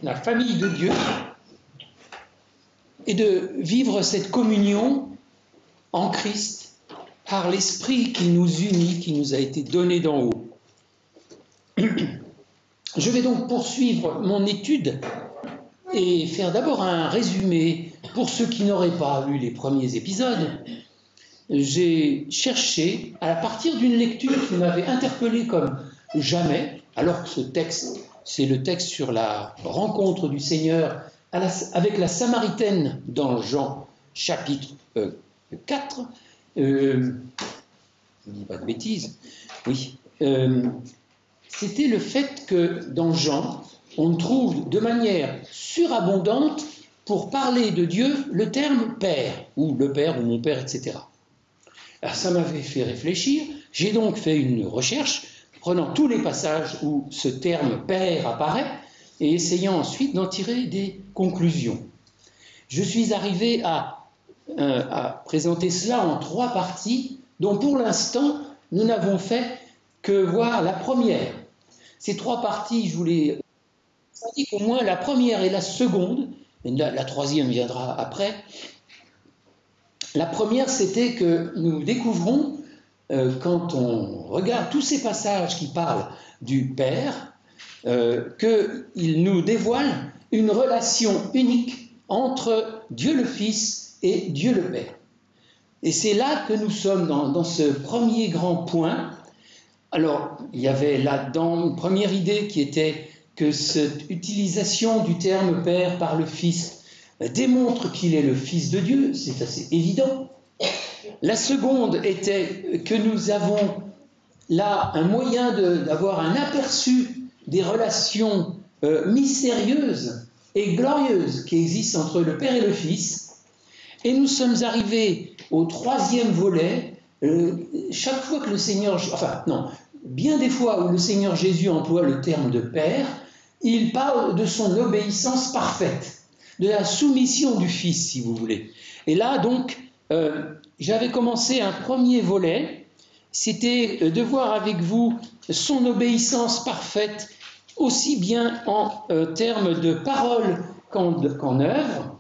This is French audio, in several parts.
la famille de Dieu et de vivre cette communion en Christ par l'Esprit qui nous unit, qui nous a été donné d'en haut. Je vais donc poursuivre mon étude et faire d'abord un résumé pour ceux qui n'auraient pas lu les premiers épisodes. J'ai cherché, à partir d'une lecture qui m'avait interpellé comme jamais, alors que ce texte, c'est le texte sur la rencontre du Seigneur avec la Samaritaine dans Jean chapitre 4, je ne dis pas de bêtises, oui, c'était le fait que dans Jean, on trouve de manière surabondante, pour parler de Dieu, le terme « Père » ou « le Père » ou « mon Père », etc. Alors ça m'avait fait réfléchir, j'ai donc fait une recherche, prenant tous les passages où ce terme « Père » apparaît, et essayant ensuite d'en tirer des conclusions. Je suis arrivé à présenter cela en 3 parties, dont pour l'instant, nous n'avons fait que voir la première. Ces 3 parties, je voulais dire qu'au moins la première et la seconde, la troisième viendra après. La première, c'était que nous découvrons, quand on regarde tous ces passages qui parlent du Père, qu'il nous dévoile une relation unique entre Dieu le Fils et Dieu le Père. Et c'est là que nous sommes dans ce premier grand point. Alors, il y avait là-dedans une première idée qui était que cette utilisation du terme Père par le Fils démontre qu'il est le Fils de Dieu, c'est assez évident. La seconde était que nous avons là un moyen d'avoir un aperçu des relations mystérieuses et glorieuses qui existent entre le Père et le Fils. Et nous sommes arrivés au 3e volet, chaque fois que le Seigneur... Enfin, non, bien des fois où le Seigneur Jésus emploie le terme de Père, il parle de son obéissance parfaite, de la soumission du Fils, si vous voulez. Et là, donc, j'avais commencé un premier volet, c'était de voir avec vous son obéissance parfaite, aussi bien en termes de parole qu'en œuvre.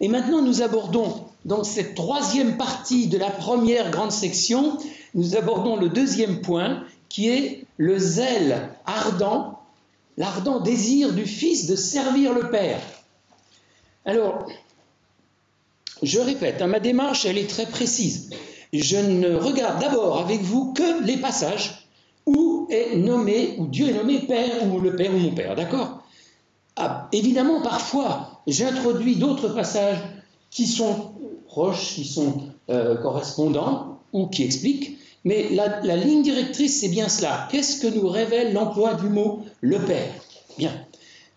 Et maintenant, nous abordons, dans cette 3e partie de la première grande section, nous abordons le 2e point, qui est le zèle ardent, l'ardent désir du Fils de servir le Père. Alors, je répète, ma démarche, elle est très précise. Je ne regarde d'abord avec vous que les passages où est nommé, où Dieu est nommé Père, ou le Père, ou mon Père, d'accord ? Évidemment, parfois, j'introduis d'autres passages qui sont proches, qui sont correspondants, ou qui expliquent, mais la ligne directrice, c'est bien cela. Qu'est-ce que nous révèle l'emploi du mot « le Père » ? Bien.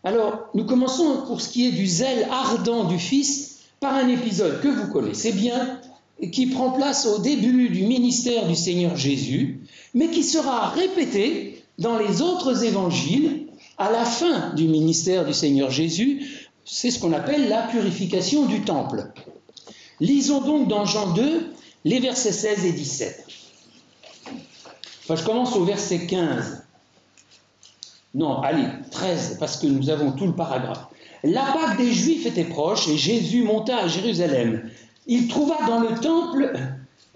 Alors, nous commençons pour ce qui est du zèle ardent du Fils par un épisode que vous connaissez bien, qui prend place au début du ministère du Seigneur Jésus, mais qui sera répété dans les autres évangiles à la fin du ministère du Seigneur Jésus. C'est ce qu'on appelle la purification du temple. Lisons donc dans Jean 2, les versets 16 et 17. Enfin, je commence au verset 15. Non, allez, 13, parce que nous avons tout le paragraphe. La Pâque des Juifs était proche et Jésus monta à Jérusalem. Il trouva dans le temple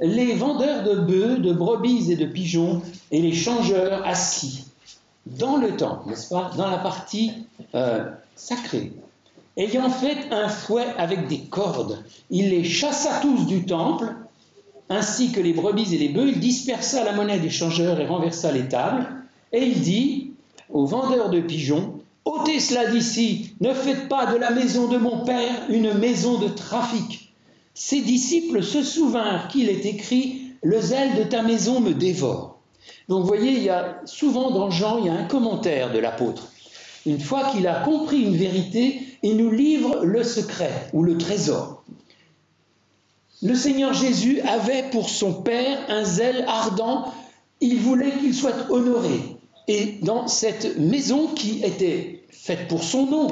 les vendeurs de bœufs, de brebis et de pigeons et les changeurs assis. Dans le temple, n'est-ce pas ? Dans la partie sacrée. Ayant fait un fouet avec des cordes, il les chassa tous du temple, ainsi que les brebis et les bœufs. Il dispersa la monnaie des changeurs et renversa les tables. Et il dit aux vendeurs de pigeons, « ôtez cela d'ici, ne faites pas de la maison de mon Père une maison de trafic. » Ses disciples se souvinrent qu'il est écrit, « Le zèle de ta maison me dévore. » Donc vous voyez, il y a souvent dans Jean, il y a un commentaire de l'apôtre. Une fois qu'il a compris une vérité, il nous livre le secret ou le trésor. Le Seigneur Jésus avait pour son Père un zèle ardent, il voulait qu'il soit honoré. Et dans cette maison qui était faite pour son nom,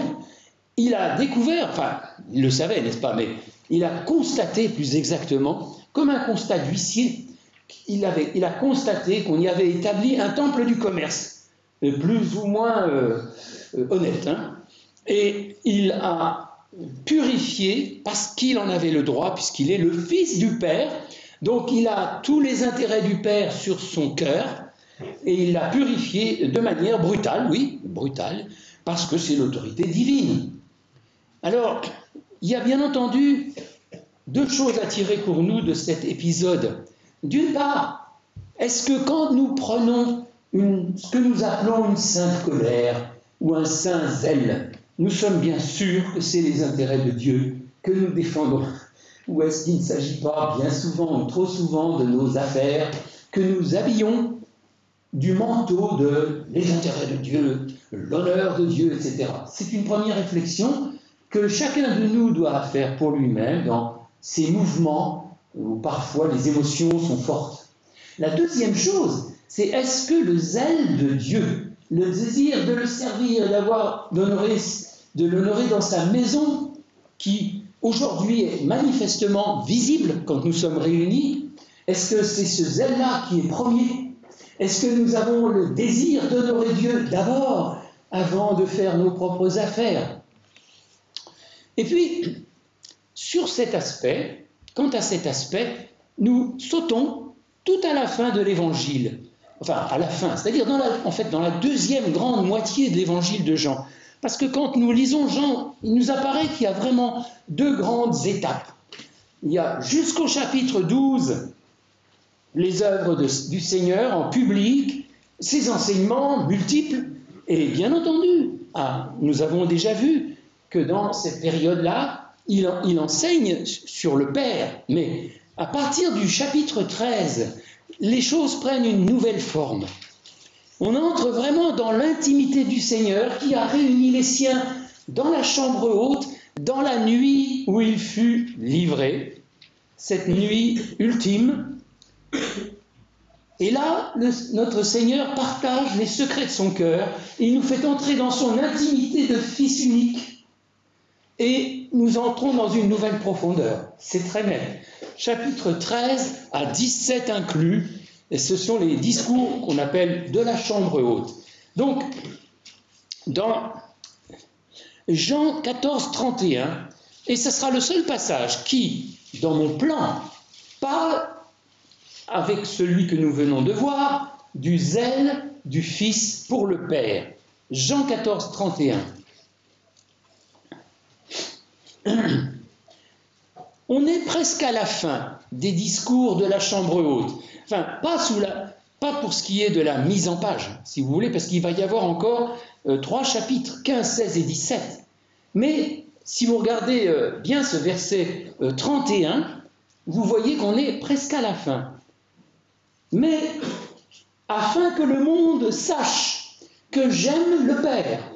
il a découvert, enfin, il le savait, n'est-ce pas, mais il a constaté plus exactement, comme un constat d'huissier, il a constaté qu'on y avait établi un temple du commerce, plus ou moins honnête. Hein. Et il a purifié parce qu'il en avait le droit, puisqu'il est le Fils du Père. Donc il a tous les intérêts du Père sur son cœur, et il l'a purifié de manière brutale, oui, brutale, parce que c'est l'autorité divine. Alors, il y a bien entendu deux choses à tirer pour nous de cet épisode. D'une part, est-ce que quand nous prenons ce que nous appelons une sainte colère ou un saint zèle, nous sommes bien sûrs que c'est les intérêts de Dieu que nous défendons? Ou est-ce qu'il ne s'agit pas bien souvent ou trop souvent de nos affaires que nous habillons du manteau de les intérêts de Dieu, l'honneur de Dieu, etc. C'est une première réflexion que chacun de nous doit faire pour lui-même dans ces mouvements où parfois les émotions sont fortes. La deuxième chose, c'est est-ce que le zèle de Dieu, le désir de le servir, de l'honorer dans sa maison, qui aujourd'hui est manifestement visible quand nous sommes réunis, est-ce que c'est ce zèle-là qui est premier? Est-ce que nous avons le désir d'honorer Dieu d'abord, avant de faire nos propres affaires? Et puis, sur cet aspect, quant à cet aspect, nous sautons tout à la fin de l'Évangile. Enfin, à la fin, c'est-à-dire dans la deuxième grande moitié de l'Évangile de Jean. Parce que quand nous lisons Jean, il nous apparaît qu'il y a vraiment deux grandes étapes. Il y a jusqu'au chapitre 12, les œuvres du Seigneur en public, ses enseignements multiples, et bien entendu, nous avons déjà vu que dans cette période-là, il enseigne sur le Père, mais à partir du chapitre 13, les choses prennent une nouvelle forme. On entre vraiment dans l'intimité du Seigneur qui a réuni les siens dans la chambre haute, dans la nuit où il fut livré, cette nuit ultime. Et là, notre Seigneur partage les secrets de son cœur, il nous fait entrer dans son intimité de Fils unique, et nous entrons dans une nouvelle profondeur. C'est très net. Chapitre 13 à 17 inclus, et ce sont les discours qu'on appelle de la chambre haute. Donc, dans Jean 14, 31, et ce sera le seul passage qui, dans mon plan, parle avec celui que nous venons de voir, du zèle du Fils pour le Père. Jean 14, 31. On est presque à la fin des discours de la chambre haute. Enfin, pas pour ce qui est de la mise en page, si vous voulez, parce qu'il va y avoir encore 3 chapitres, 15, 16 et 17. Mais si vous regardez bien ce verset 31, vous voyez qu'on est presque à la fin. Mais afin que le monde sache que j'aime le Père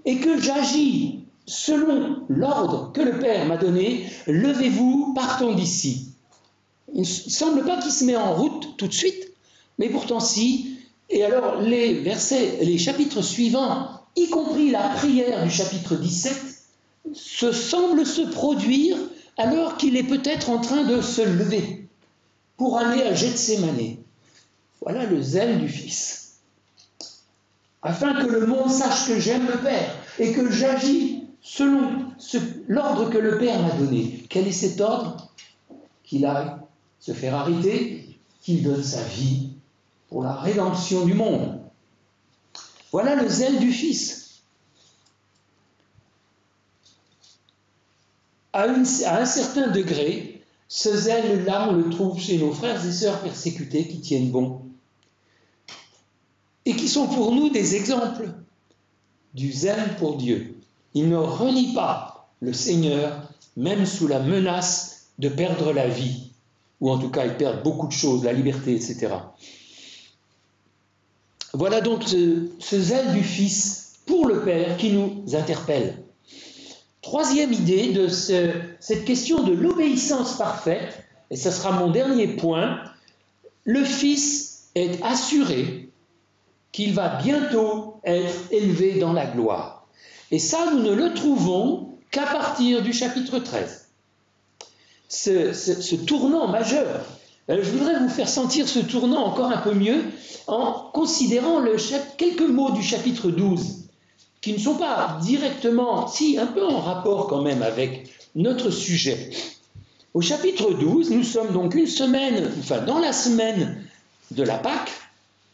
et que j'agis selon l'ordre que le Père m'a donné, levez-vous, partons d'ici. Il ne semble pas qu'il se met en route tout de suite, mais pourtant si. Et alors les chapitres suivants, y compris la prière du chapitre 17, semblent se produire alors qu'il est peut-être en train de se lever pour aller à Gethsémanée. Voilà le zèle du Fils. Afin que le monde sache que j'aime le Père et que j'agis selon l'ordre que le Père m'a donné. Quel est cet ordre? Qu'il aille se faire arrêter, qu'il donne sa vie pour la rédemption du monde. Voilà le zèle du Fils. À un certain degré, ce zèle-là, on le trouve chez nos frères et sœurs persécutés qui tiennent bon et qui sont pour nous des exemples du zèle pour Dieu. Ils ne renient pas le Seigneur, même sous la menace de perdre la vie, ou en tout cas ils perdent beaucoup de choses, la liberté, etc. Voilà donc ce zèle du Fils pour le Père qui nous interpelle. Troisième idée de cette question de l'obéissance parfaite, et ce sera mon dernier point, le Fils est assuré qu'il va bientôt être élevé dans la gloire. Et ça, nous ne le trouvons qu'à partir du chapitre 13. Ce tournant majeur, je voudrais vous faire sentir ce tournant encore un peu mieux en considérant quelques mots du chapitre 12. qui ne sont pas directement, si un peu en rapport quand même avec notre sujet. Au chapitre 12, nous sommes donc une semaine, enfin dans la semaine de la Pâque,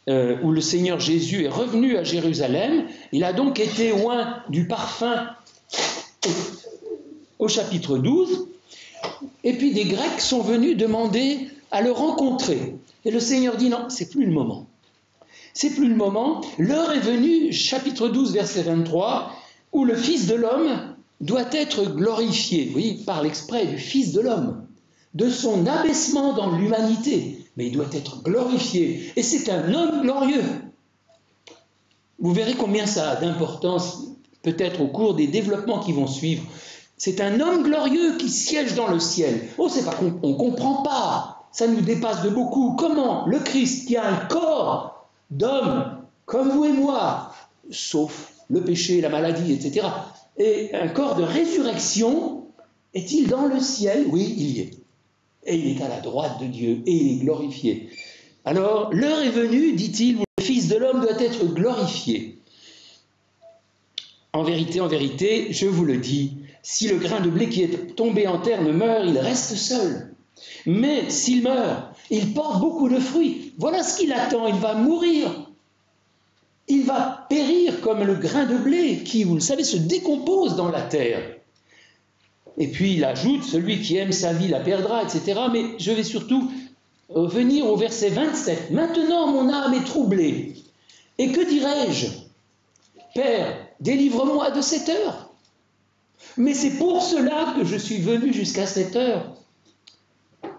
où le Seigneur Jésus est revenu à Jérusalem. Il a donc été oint du parfum au chapitre 12. Et puis des Grecs sont venus demander à le rencontrer. Et le Seigneur dit non, c'est plus le moment. C'est plus le moment. L'heure est venue, chapitre 12, verset 23, où le Fils de l'homme doit être glorifié. Vous voyez, il parle exprès du Fils de l'homme, de son abaissement dans l'humanité. Mais il doit être glorifié. Et c'est un homme glorieux. Vous verrez combien ça a d'importance, peut-être au cours des développements qui vont suivre. C'est un homme glorieux qui siège dans le ciel. Oh, c'est pas qu'on ne comprend pas. Ça nous dépasse de beaucoup. Comment le Christ, qui a un corps d'homme, comme vous et moi, sauf le péché, la maladie, etc., et un corps de résurrection, est-il dans le ciel? Oui, il y est. Et il est à la droite de Dieu, et il est glorifié. Alors, l'heure est venue, dit-il, où le Fils de l'homme doit être glorifié. En vérité, je vous le dis, si le grain de blé qui est tombé en terre ne meurt, il reste seul. Mais s'il meurt, il porte beaucoup de fruits. Voilà ce qu'il attend, il va mourir. Il va périr comme le grain de blé qui, vous le savez, se décompose dans la terre. Et puis il ajoute, celui qui aime sa vie la perdra, etc. Mais je vais surtout venir au verset 27. Maintenant mon âme est troublée. Et que dirais-je? Père, délivre-moi de cette heure. Mais c'est pour cela que je suis venu jusqu'à cette heure.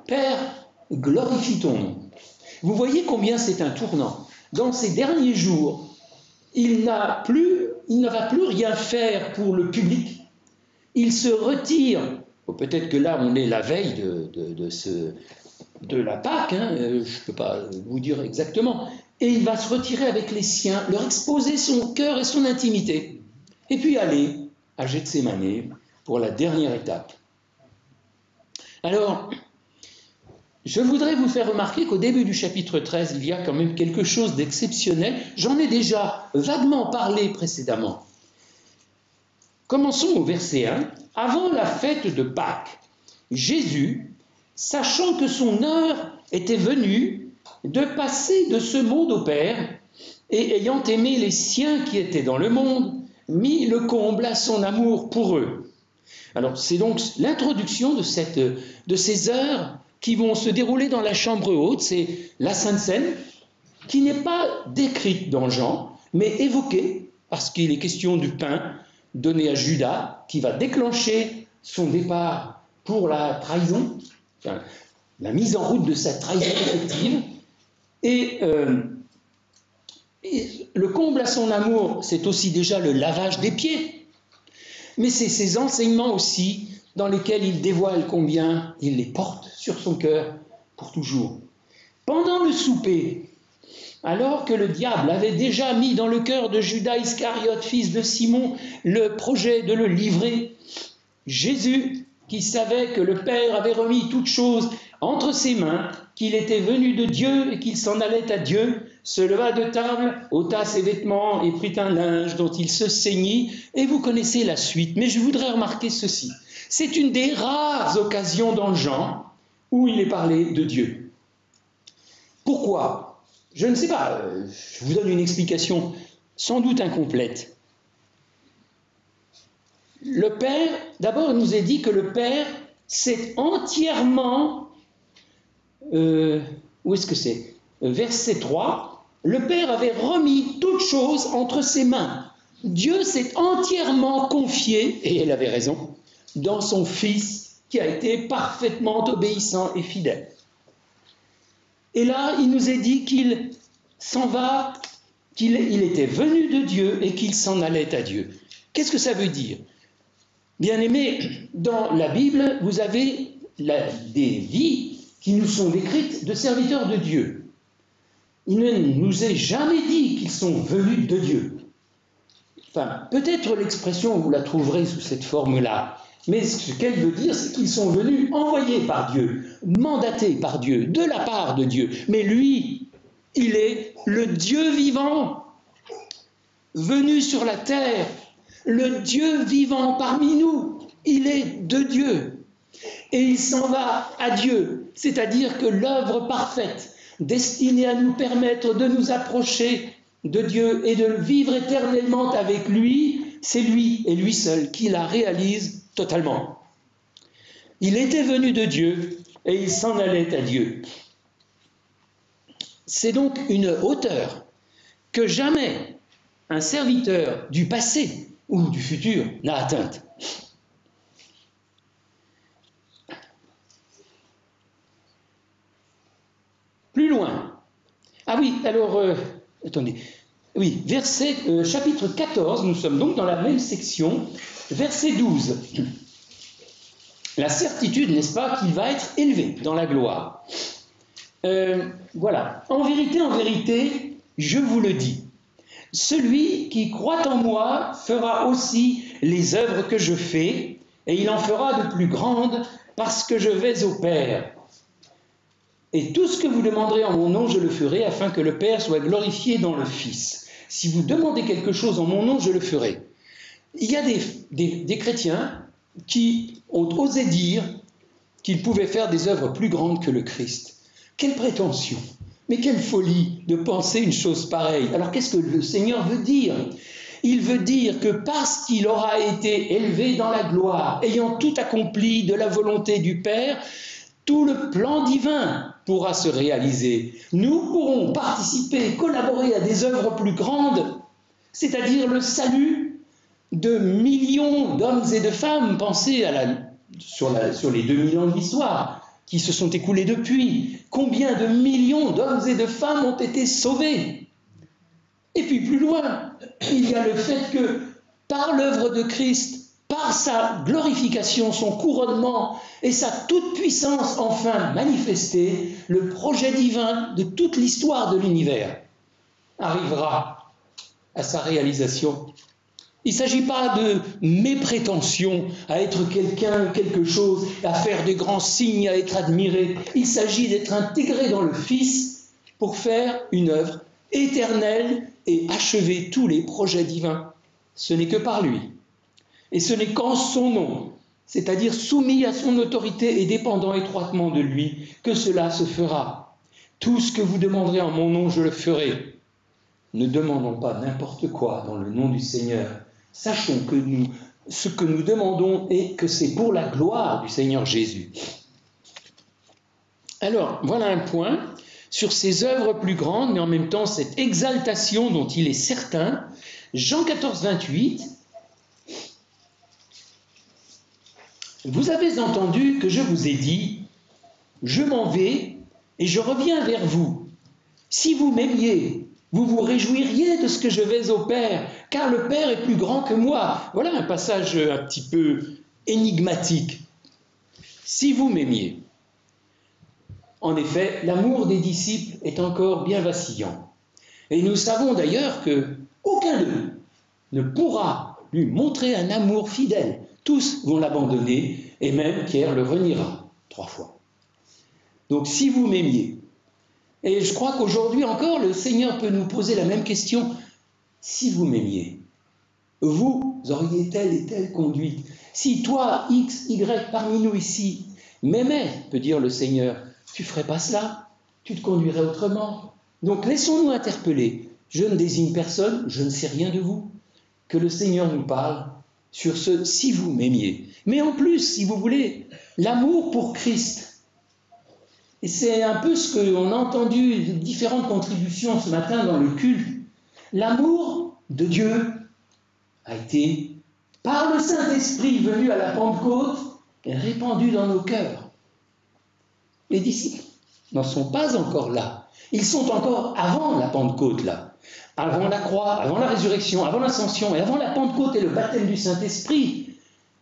Père, glorifie ton nom. Vous voyez combien c'est un tournant. Dans ces derniers jours, il ne va plus rien faire pour le public. Il se retire, peut-être que là on est la veille de la Pâque, je ne peux pas vous dire exactement, et il va se retirer avec les siens, leur exposer son cœur et son intimité, et puis aller à Gethsémanée pour la dernière étape. Alors, je voudrais vous faire remarquer qu'au début du chapitre 13, il y a quand même quelque chose d'exceptionnel. J'en ai déjà vaguement parlé précédemment. Commençons au verset 1. Avant la fête de Pâques, Jésus, sachant que son heure était venue de passer de ce monde au Père, et ayant aimé les siens qui étaient dans le monde, mit le comble à son amour pour eux. Alors c'est donc l'introduction de ces heures qui vont se dérouler dans la chambre haute, c'est la Sainte Seine, qui n'est pas décrite dans Jean, mais évoquée, parce qu'il est question du pain donné à Judas, qui va déclencher son départ pour la trahison, enfin, la mise en route de sa trahison effective, et le comble à son amour, c'est aussi déjà le lavage des pieds, mais c'est ses enseignements aussi dans lesquels il dévoile combien il les porte sur son cœur pour toujours. Pendant le souper, alors que le diable avait déjà mis dans le cœur de Judas Iscariote, fils de Simon, le projet de le livrer, Jésus, qui savait que le Père avait remis toutes choses entre ses mains, qu'il était venu de Dieu et qu'il s'en allait à Dieu, se leva de table, ôta ses vêtements et prit un linge dont il se ceignit, et vous connaissez la suite. Mais je voudrais remarquer ceci. C'est une des rares occasions dans Jean où il est parlé de Dieu. Pourquoi? Je ne sais pas, je vous donne une explication sans doute incomplète. Le Père, d'abord il nous est dit que le Père s'est entièrement, où est-ce que c'est? Verset 3, le Père avait remis toutes choses entre ses mains. Dieu s'est entièrement confié, et elle avait raison, dans son Fils qui a été parfaitement obéissant et fidèle. Et là, il nous est dit qu'il s'en va, qu'il était venu de Dieu et qu'il s'en allait à Dieu. Qu'est-ce que ça veut dire? Bien-aimés, dans la Bible, vous avez des vies qui nous sont décrites de serviteurs de Dieu. Il ne nous est jamais dit qu'ils sont venus de Dieu. Enfin, peut-être l'expression, vous la trouverez sous cette forme-là, mais ce qu'elle veut dire, c'est qu'ils sont venus envoyés par Dieu, mandatés par Dieu, de la part de Dieu. Mais lui, il est le Dieu vivant. venu sur la terre, le Dieu vivant parmi nous. Il est de Dieu. Et il s'en va à Dieu, c'est-à-dire que l'œuvre parfaite, destinée à nous permettre de nous approcher de Dieu et de vivre éternellement avec lui, c'est lui et lui seul qui la réalise totalement. Il était venu de Dieu et il s'en allait à Dieu. C'est donc une hauteur que jamais un serviteur du passé ou du futur n'a atteinte. Plus loin. Ah oui, alors, attendez. Oui, chapitre 14, nous sommes donc dans la même section, verset 12. La certitude, n'est-ce pas, qu'il va être élevé dans la gloire. Voilà. En vérité, je vous le dis. Celui qui croit en moi fera aussi les œuvres que je fais, et il en fera de plus grandes parce que je vais au Père. Et tout ce que vous demanderez en mon nom, je le ferai, afin que le Père soit glorifié dans le Fils. Si vous demandez quelque chose en mon nom, je le ferai. Il y a des chrétiens qui ont osé dire qu'ils pouvaient faire des œuvres plus grandes que le Christ. Quelle prétention! Mais quelle folie de penser une chose pareille. Alors qu'est-ce que le Seigneur veut dire? Il veut dire que parce qu'il aura été élevé dans la gloire, ayant tout accompli de la volonté du Père, tout le plan divin pourra se réaliser. Nous pourrons participer, collaborer à des œuvres plus grandes, c'est-à-dire le salut de millions d'hommes et de femmes. Pensez sur les 2000 ans de l'histoire qui se sont écoulés depuis. Combien de millions d'hommes et de femmes ont été sauvés? Et puis plus loin, il y a le fait que par l'œuvre de Christ, par sa glorification, son couronnement et sa toute-puissance enfin manifestée, le projet divin de toute l'histoire de l'univers arrivera à sa réalisation. Il ne s'agit pas de mes prétentions à être quelqu'un, quelque chose, à faire des grands signes, à être admiré. Il s'agit d'être intégré dans le Fils pour faire une œuvre éternelle et achever tous les projets divins. Ce n'est que par lui. Et ce n'est qu'en son nom, c'est-à-dire soumis à son autorité et dépendant étroitement de lui, que cela se fera. Tout ce que vous demanderez en mon nom, je le ferai. Ne demandons pas n'importe quoi dans le nom du Seigneur. Sachons que ce que nous demandons est que c'est pour la gloire du Seigneur Jésus. Alors, voilà un point sur ces œuvres plus grandes, mais en même temps cette exaltation dont il est certain. Jean 14, 28. Vous avez entendu que je vous ai dit, je m'en vais et je reviens vers vous. Si vous m'aimiez, vous vous réjouiriez de ce que je vais au Père, car le Père est plus grand que moi. Voilà un passage un petit peu énigmatique. Si vous m'aimiez. En effet, l'amour des disciples est encore bien vacillant. Et nous savons d'ailleurs qu'aucun d'eux ne pourra lui montrer un amour fidèle. Tous vont l'abandonner, et même Pierre le reniera 3 fois. Donc, si vous m'aimiez, et je crois qu'aujourd'hui encore, le Seigneur peut nous poser la même question. Si vous m'aimiez, vous auriez telle et telle conduite. Si toi, X, Y, parmi nous ici, m'aimais, peut dire le Seigneur, tu ne ferais pas cela, tu te conduirais autrement. Donc laissons-nous interpeller. Je ne désigne personne, je ne sais rien de vous. Que le Seigneur nous parle sur ce « si vous m'aimiez ». Mais en plus, si vous voulez, l'amour pour Christ. Et c'est un peu ce qu'on a entendu, différentes contributions ce matin dans le culte. L'amour de Dieu a été, par le Saint-Esprit venu à la Pentecôte, répandu dans nos cœurs. Les disciples n'en sont pas encore là. Ils sont encore avant la Pentecôte, là. Avant la croix, avant la résurrection, avant l'ascension et avant la Pentecôte et le baptême du Saint-Esprit,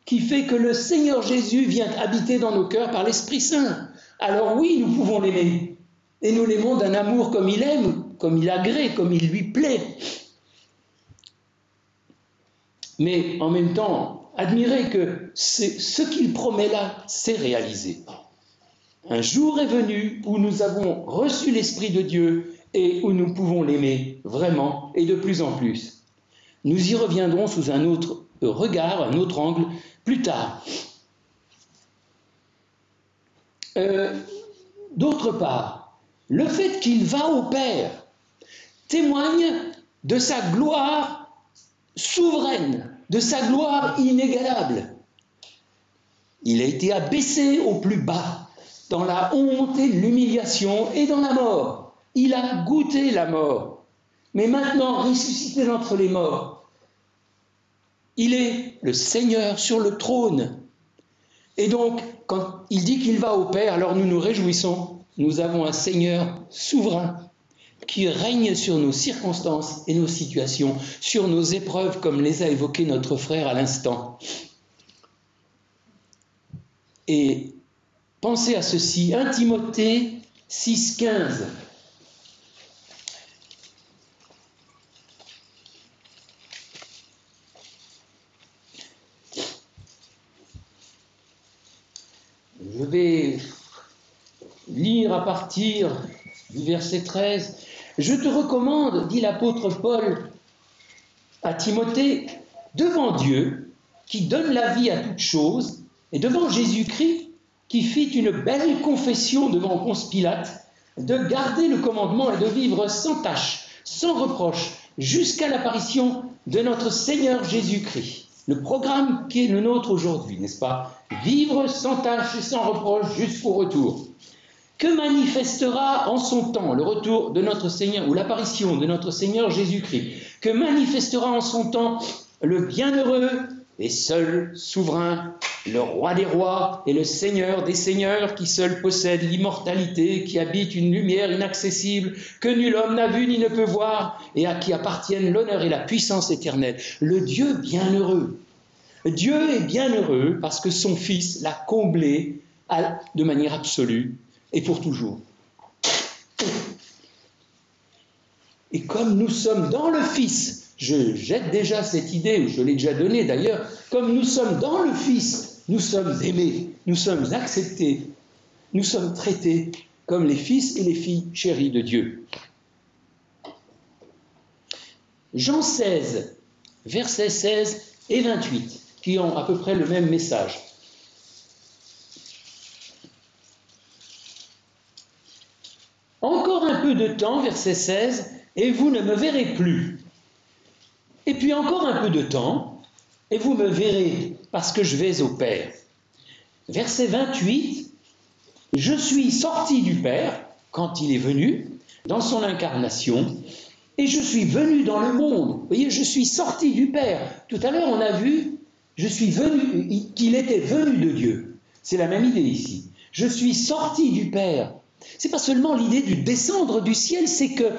qui fait que le Seigneur Jésus vient habiter dans nos cœurs par l'Esprit Saint. Alors oui, nous pouvons l'aimer. Et nous l'aimons d'un amour comme il aime, comme il agrée, comme il lui plaît. Mais en même temps, admirez que ce qu'il promet là, c'est réalisé. Un jour est venu où nous avons reçu l'Esprit de Dieu et où nous pouvons l'aimer vraiment et de plus en plus. Nous y reviendrons sous un autre regard, un autre angle, plus tard. D'autre part, le fait qu'il va au Père témoigne de sa gloire souveraine, de sa gloire inégalable. Il a été abaissé au plus bas, dans la honte et l'humiliation et dans la mort. Il a goûté la mort, mais maintenant ressuscité d'entre les morts. Il est le Seigneur sur le trône. Et donc, quand il dit qu'il va au Père, alors nous nous réjouissons. Nous avons un Seigneur souverain qui règne sur nos circonstances et nos situations, sur nos épreuves, comme les a évoquées notre frère à l'instant. Et pensez à ceci, 1 Timothée 6,15. Je vais lire à partir du verset 13. « Je te recommande, dit l'apôtre Paul à Timothée, devant Dieu, qui donne la vie à toutes choses, et devant Jésus-Christ, qui fit une belle confession devant Ponce Pilate, de garder le commandement et de vivre sans tache, sans reproche, jusqu'à l'apparition de notre Seigneur Jésus-Christ. » Le programme qui est le nôtre aujourd'hui, n'est-ce pas? Vivre sans tache et sans reproche jusqu'au retour. Que manifestera en son temps le retour de notre Seigneur, ou l'apparition de notre Seigneur Jésus-Christ? Que manifestera en son temps le bienheureux et seul souverain, le roi des rois et le Seigneur des seigneurs, qui seul possède l'immortalité, qui habite une lumière inaccessible, que nul homme n'a vu ni ne peut voir, et à qui appartiennent l'honneur et la puissance éternelle. Le Dieu bienheureux. Dieu est bienheureux parce que son Fils l'a comblé de manière absolue et pour toujours. Et comme nous sommes dans le Fils, je jette déjà cette idée, ou je l'ai déjà donnée d'ailleurs, comme nous sommes dans le Fils, nous sommes aimés, nous sommes acceptés, nous sommes traités comme les fils et les filles chéris de Dieu. Jean 16, versets 16 et 28, qui ont à peu près le même message. Encore un peu de temps, verset 16, et vous ne me verrez plus. Et puis encore un peu de temps, et vous me verrez, parce que je vais au Père. Verset 28, je suis sorti du Père, quand il est venu, dans son incarnation, et je suis venu dans le monde. Vous voyez, je suis sorti du Père. Tout à l'heure, on a vu, je suis venu, qu'il était venu de Dieu. C'est la même idée ici. Je suis sorti du Père. C'est pas seulement l'idée du descendre du ciel, c'est que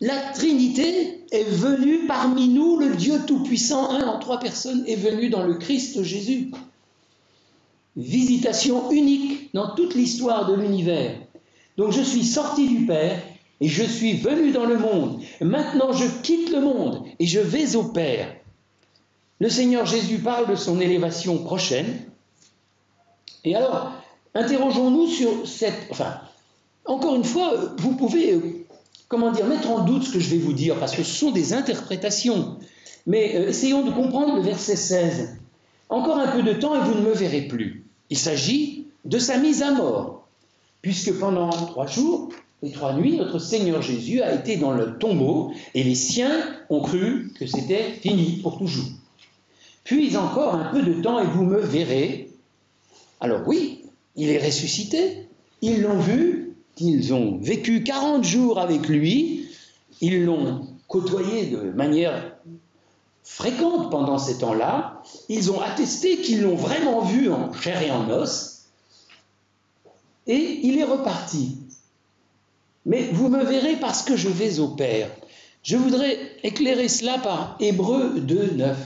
la Trinité est venue parmi nous, le Dieu Tout-Puissant, un en trois personnes, est venu dans le Christ Jésus. Visitation unique dans toute l'histoire de l'univers. Donc je suis sorti du Père et je suis venu dans le monde. Maintenant je quitte le monde et je vais au Père. Le Seigneur Jésus parle de son élévation prochaine. Et alors, interrogeons-nous sur cette... Enfin, encore une fois, vous pouvez... mettre en doute ce que je vais vous dire, parce que ce sont des interprétations. Mais essayons de comprendre le verset 16. Encore un peu de temps et vous ne me verrez plus. Il s'agit de sa mise à mort, puisque pendant 3 jours et 3 nuits, notre Seigneur Jésus a été dans le tombeau et les siens ont cru que c'était fini pour toujours. Puis encore un peu de temps et vous me verrez. Alors oui, il est ressuscité, ils l'ont vu. Ils ont vécu 40 jours avec lui, ils l'ont côtoyé de manière fréquente pendant ces temps-là, ils ont attesté qu'ils l'ont vraiment vu en chair et en os, et il est reparti. Mais vous me verrez parce que je vais au Père. Je voudrais éclairer cela par Hébreux 2, 9.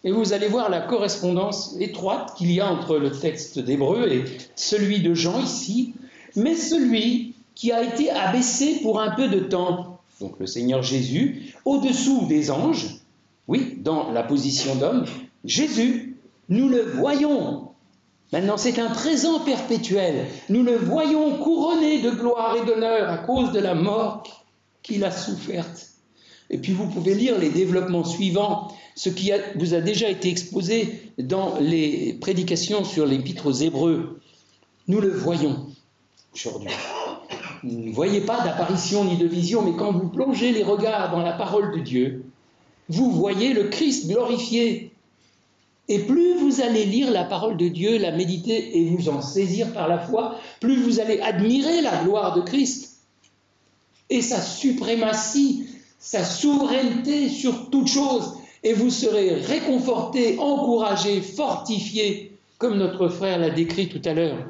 Et vous allez voir la correspondance étroite qu'il y a entre le texte d'Hébreux et celui de Jean ici, mais celui qui a été abaissé pour un peu de temps, donc le Seigneur Jésus, au-dessous des anges, Oui, dans la position d'homme, Jésus, nous le voyons. Maintenant, c'est un présent perpétuel. Nous le voyons couronné de gloire et d'honneur à cause de la mort qu'il a soufferte. Et puis vous pouvez lire les développements suivants, ce qui vous a déjà été exposé dans les prédications sur l'Épître aux Hébreux. Nous le voyons aujourd'hui. Vous ne voyez pas d'apparition ni de vision, mais quand vous plongez les regards dans la parole de Dieu, vous voyez le Christ glorifié. Et plus vous allez lire la parole de Dieu, la méditer et vous en saisir par la foi, plus vous allez admirer la gloire de Christ et sa suprématie, sa souveraineté sur toute chose. Et vous serez réconforté, encouragé, fortifié, comme notre frère l'a décrit tout à l'heure.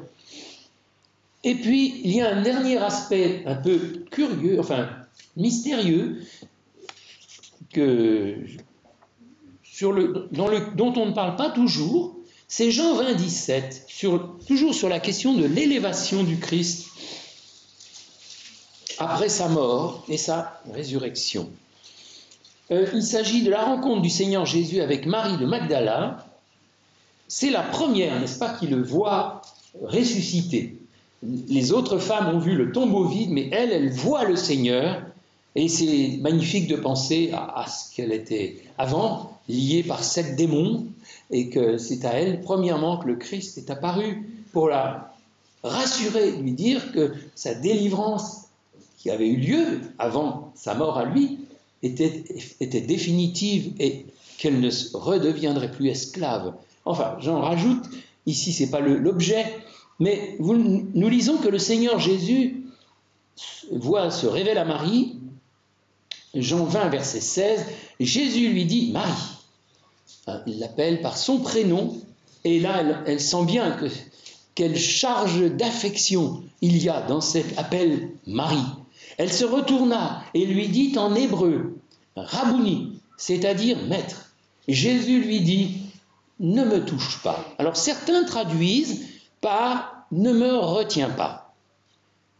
Et puis, il y a un dernier aspect un peu curieux, enfin mystérieux, dont on ne parle pas toujours, c'est Jean 20, 17, toujours sur la question de l'élévation du Christ après sa mort et sa résurrection. Il s'agit de la rencontre du Seigneur Jésus avec Marie de Magdala. C'est la première, n'est-ce pas, qui le voit ressusciter. Les autres femmes ont vu le tombeau vide, mais elle voit le Seigneur. Et c'est magnifique de penser à ce qu'elle était avant, liée par 7 démons, et que c'est à elle, premièrement, que le Christ est apparu pour la rassurer, lui dire que sa délivrance qui avait eu lieu avant sa mort à lui était définitive et qu'elle ne redeviendrait plus esclave. Enfin, j'en rajoute, ici ce n'est pas l'objet, mais nous lisons que le Seigneur Jésus se révèle à Marie. Jean 20, verset 16, Jésus lui dit « Marie ». Il l'appelle par son prénom, et là, elle sent bien quelle charge d'affection il y a dans cet appel « Marie ». Elle se retourna et lui dit en hébreu « Rabouni », c'est-à-dire « maître ». Jésus lui dit « Ne me touche pas ». Alors certains traduisent par « Ne me retiens pas ».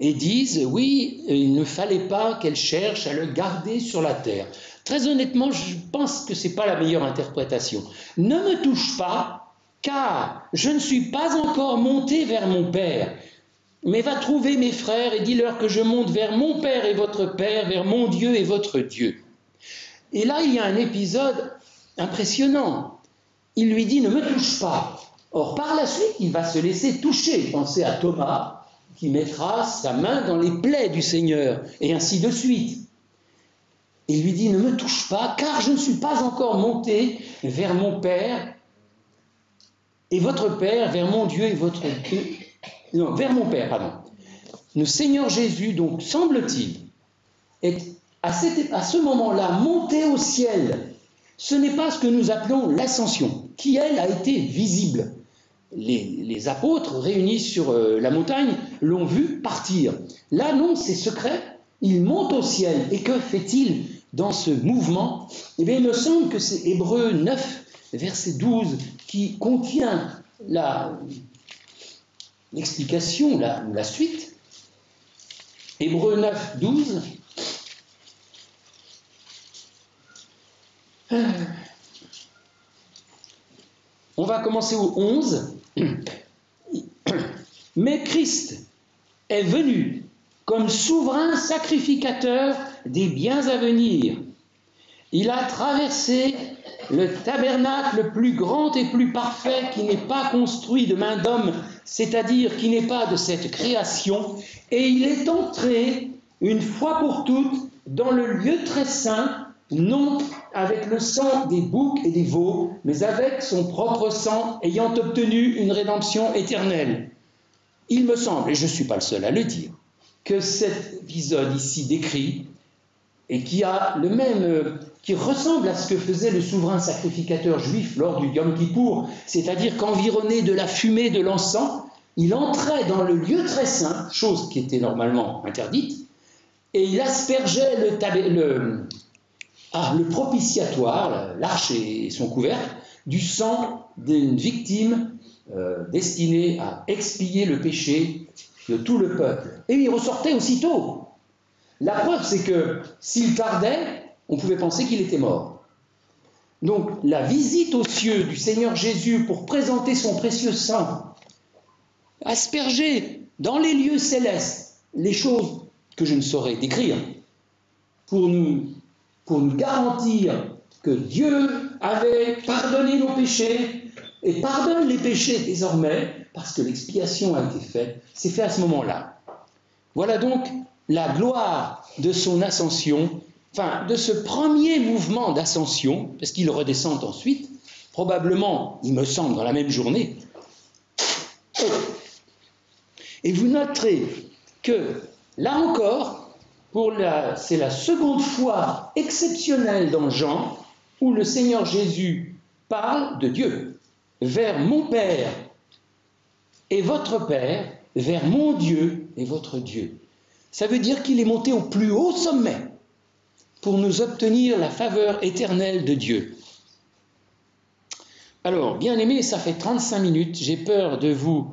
Et disent, oui, il ne fallait pas qu'elle cherche à le garder sur la terre. Très honnêtement, je pense que ce n'est pas la meilleure interprétation. Ne me touche pas, car je ne suis pas encore monté vers mon Père. Mais va trouver mes frères et dis-leur que je monte vers mon Père et votre Père, vers mon Dieu et votre Dieu. Et là, il y a un épisode impressionnant. Il lui dit, ne me touche pas. Or, par la suite, il va se laisser toucher. Pensez à Thomas, qui mettra sa main dans les plaies du Seigneur, et ainsi de suite. Il lui dit, ne me touche pas, car je ne suis pas encore monté vers mon Père et votre Père, vers mon Dieu et votre Dieu. Non, vers mon Père, pardon. Le Seigneur Jésus, donc, semble-t-il, est à ce moment-là monté au ciel. Ce n'est pas ce que nous appelons l'ascension, qui, elle, a été visible. Les apôtres réunis sur la montagne l'ont vu partir. Là, non, c'est secret. Il monte au ciel. Et que fait-il dans ce mouvement? Eh bien, il me semble que c'est Hébreux 9, verset 12, qui contient l'explication, la suite. Hébreux 9, 12. On va commencer au 11. Mais Christ est venu comme souverain sacrificateur des biens à venir. Il a traversé le tabernacle plus grand et plus parfait qui n'est pas construit de main d'homme, c'est-à-dire qui n'est pas de cette création, et il est entré une fois pour toutes dans le lieu très saint, non avec le sang des boucs et des veaux, mais avec son propre sang, ayant obtenu une rédemption éternelle. Il me semble, et je ne suis pas le seul à le dire, que cet épisode ici décrit, et qui ressemble à ce que faisait le souverain sacrificateur juif lors du Yom Kippour, c'est-à-dire qu'environné de la fumée de l'encens, il entrait dans le lieu très saint, chose qui était normalement interdite, et il aspergeait le propitiatoire, l'arche et son couvercle, du sang d'une victime destinée à expier le péché de tout le peuple. Et il ressortait aussitôt. La preuve, c'est que s'il tardait, on pouvait penser qu'il était mort. Donc la visite aux cieux du Seigneur Jésus pour présenter son précieux sang, asperger dans les lieux célestes les choses que je ne saurais décrire, pour nous garantir que Dieu avait pardonné nos péchés et pardonne les péchés désormais, parce que l'expiation a été faite, c'est fait à ce moment-là. Voilà donc la gloire de son ascension, enfin de ce premier mouvement d'ascension, parce qu'il redescend ensuite, probablement, il me semble, dans la même journée. Et vous noterez que, là encore, c'est la seconde fois exceptionnelle dans Jean où le Seigneur Jésus parle de Dieu, vers mon Père et votre Père, vers mon Dieu et votre Dieu. Ça veut dire qu'il est monté au plus haut sommet pour nous obtenir la faveur éternelle de Dieu. Alors, bien aimé, ça fait 35 minutes, j'ai peur de vous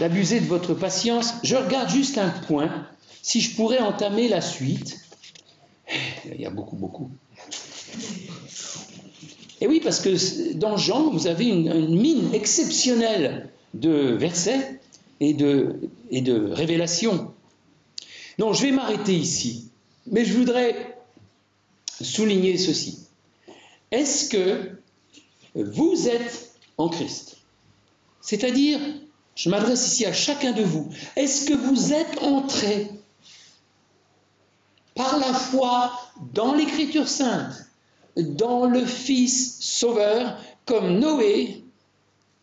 d'abuser de votre patience. Je regarde juste un point, si je pourrais entamer la suite. Il y a beaucoup. Et oui, parce que dans Jean, vous avez une mine exceptionnelle de versets et de révélations. Donc, je vais m'arrêter ici, mais je voudrais souligner ceci. Est-ce que vous êtes en Christ? C'est-à-dire, je m'adresse ici à chacun de vous, est-ce que vous êtes entré par la foi dans l'Écriture sainte, dans le Fils Sauveur, comme Noé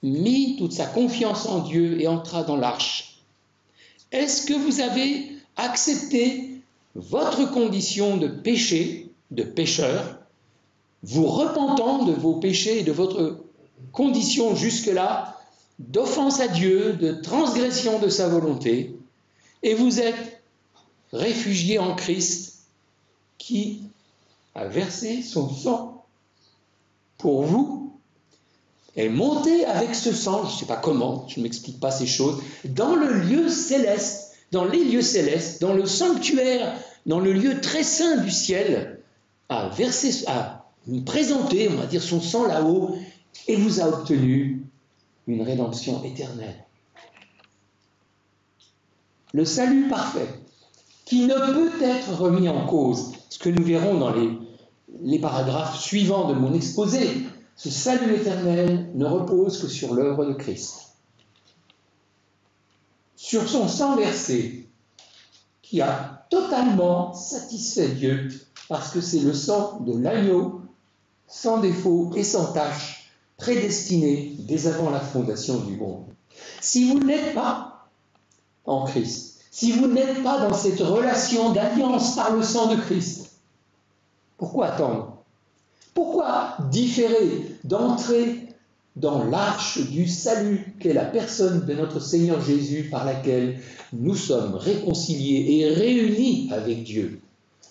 mit toute sa confiance en Dieu et entra dans l'arche? Est-ce que vous avez accepté votre condition de péché, de pécheur, vous repentant de vos péchés et de votre condition jusque-là d'offense à Dieu, de transgression de sa volonté, et vous êtes réfugié en Christ qui a versé son sang pour vous, est monté avec ce sang, je ne sais pas comment, je ne m'explique pas ces choses, dans le lieu céleste, dans les lieux célestes, dans le sanctuaire, dans le lieu très saint du ciel, a présenté, on va dire, son sang là-haut, et vous a obtenu une rédemption éternelle. Le salut parfait, qui ne peut être remis en cause, ce que nous verrons dans les paragraphes suivants de mon exposé, ce salut éternel ne repose que sur l'œuvre de Christ. Sur son sang versé, qui a totalement satisfait Dieu, parce que c'est le sang de l'agneau, sans défaut et sans tache, prédestiné dès avant la fondation du monde. Si vous n'êtes pas en Christ, si vous n'êtes pas dans cette relation d'alliance par le sang de Christ, pourquoi attendre? Pourquoi différer d'entrer dans l'arche du salut qu'est la personne de notre Seigneur Jésus par laquelle nous sommes réconciliés et réunis avec Dieu?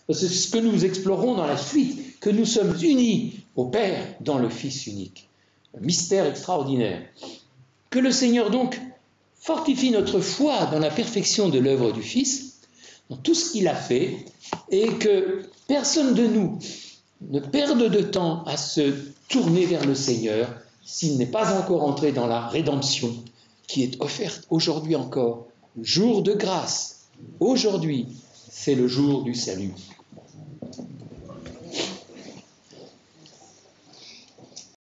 C'est ce que nous explorons dans la suite, que nous sommes unis au Père dans le Fils unique. Un mystère extraordinaire. Que le Seigneur donc fortifie notre foi dans la perfection de l'œuvre du Fils, dans tout ce qu'il a fait, et que personne de nous ne perde de temps à se tourner vers le Seigneur s'il n'est pas encore entré dans la rédemption qui est offerte aujourd'hui encore. Jour de grâce. Aujourd'hui, c'est le jour du salut.